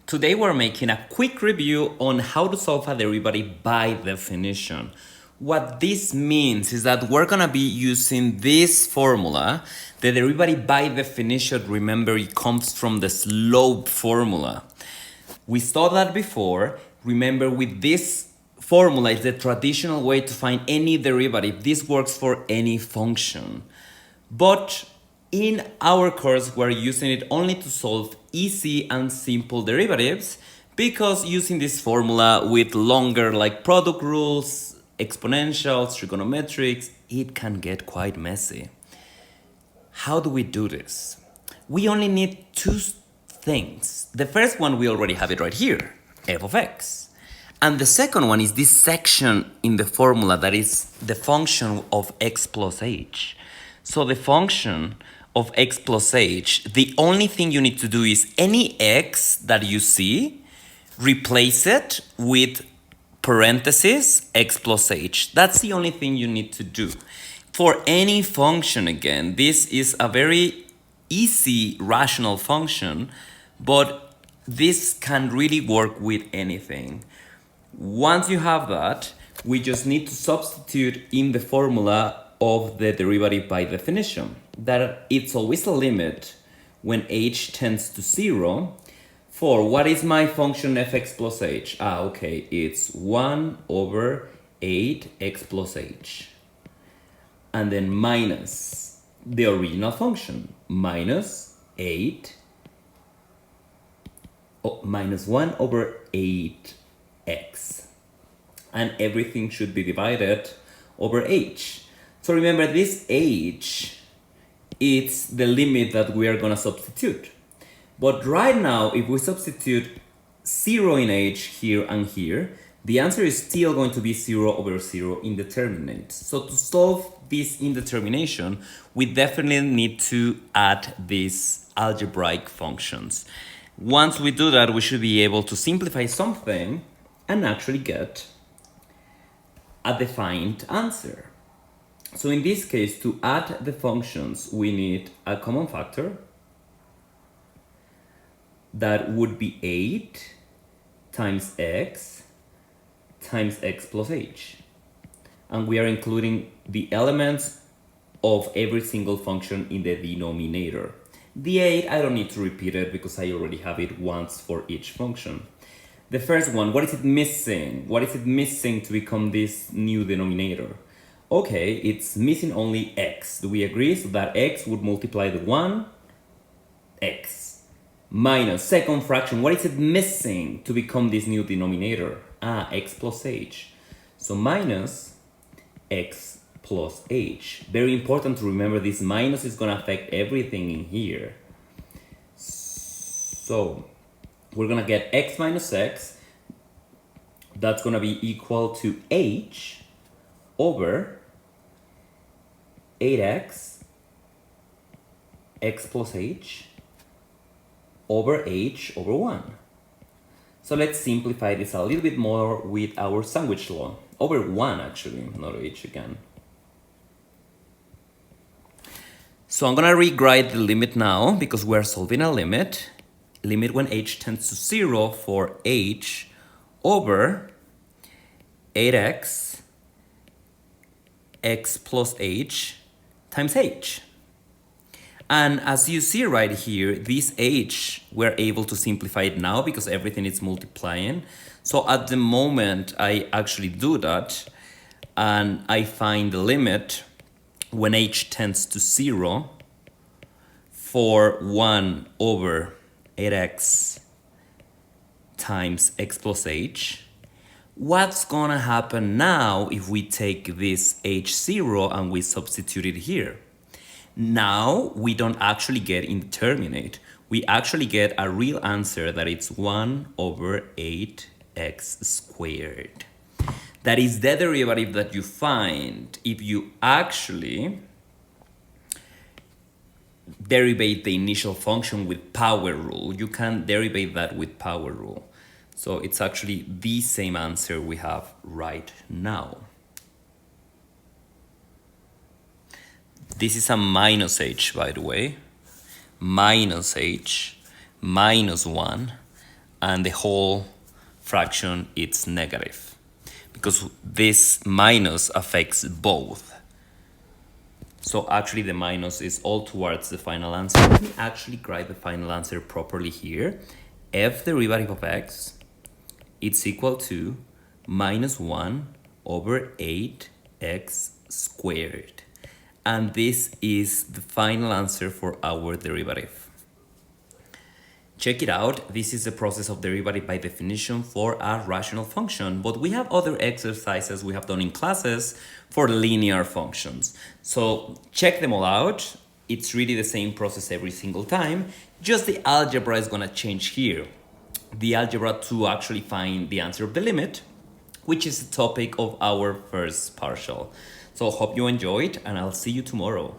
Today we're making a quick review on how to solve a derivative by definition. What this means is that we're gonna be using this formula. The derivative by definition, remember, it comes from the slope formula. We saw that before. Remember, with this formula, it's the traditional way to find any derivative. This works for any function. But in our course, we're using it only to solve easy and simple derivatives, because using this formula with longer like product rules, exponentials, trigonometrics, it can get quite messy. How do we do this? We only need two things. The first one, we already have it right here, f of x. And the second one is this section in the formula that is the function of x plus h. So the function of x plus h, the only thing you need to do is any x that you see, replace it with parentheses x plus h. That's the only thing you need to do. For any function, again, this is a very easy rational function, but this can really work with anything. Once you have that, we just need to substitute in the formula of the derivative by definition, that it's always a limit when h tends to 0 for what is my function fx plus h? Okay, it's 1 over 8x plus h. And then minus the original function, minus 1 over 8x. And everything should be divided over h. So remember, this h, it's the limit that we are going to substitute. But right now, if we substitute 0 in h here and here, the answer is still going to be 0 over 0 indeterminate. So to solve this indetermination, we definitely need to add these algebraic functions. Once we do that, we should be able to simplify something and actually get a defined answer. So in this case, to add the functions, we need a common factor that would be 8 times x plus h. And we are including the elements of every single function in the denominator. The 8, I don't need to repeat it because I already have it once for each function. The first one, what is it missing? What is it missing to become this new denominator? Okay, it's missing only x. Do we agree? So that x would multiply the 1, x. Minus second fraction, what is it missing to become this new denominator? X plus h. So minus x plus h. Very important to remember, this minus is going to affect everything in here. So we're going to get x minus x. That's going to be equal to h over 8x x plus h over h over 1. So let's simplify this a little bit more with our sandwich law. Over 1 actually, not h again. So I'm gonna rewrite the limit now because we're solving a limit. Limit when h tends to 0 for h over 8x x plus h times h. And as you see right here, this h, we're able to simplify it now because everything is multiplying. So at the moment I actually do that and I find the limit when h tends to 0 for 1 over 8x times x plus h. What's gonna happen now if we take this h0 and we substitute it here? Now we don't actually get indeterminate. We actually get a real answer that it's 1 over 8x squared. That is the derivative that you find if you actually derivate the initial function with power rule. You can derivate that with power rule. So it's actually the same answer we have right now. This is a minus h, by the way. Minus h, minus 1. and the whole fraction it's negative, because this minus affects both. So actually the minus is all towards the final answer. Let me actually write the final answer properly here. F derivative of x, it's equal to minus 1 over 8x squared. And this is the final answer for our derivative. Check it out. This is the process of derivative by definition for a rational function, but we have other exercises we have done in classes for linear functions. So check them all out. It's really the same process every single time. Just the algebra is gonna change here. The algebra to actually find the answer of the limit, which is the topic of our first partial. So hope you enjoyed, and I'll see you tomorrow.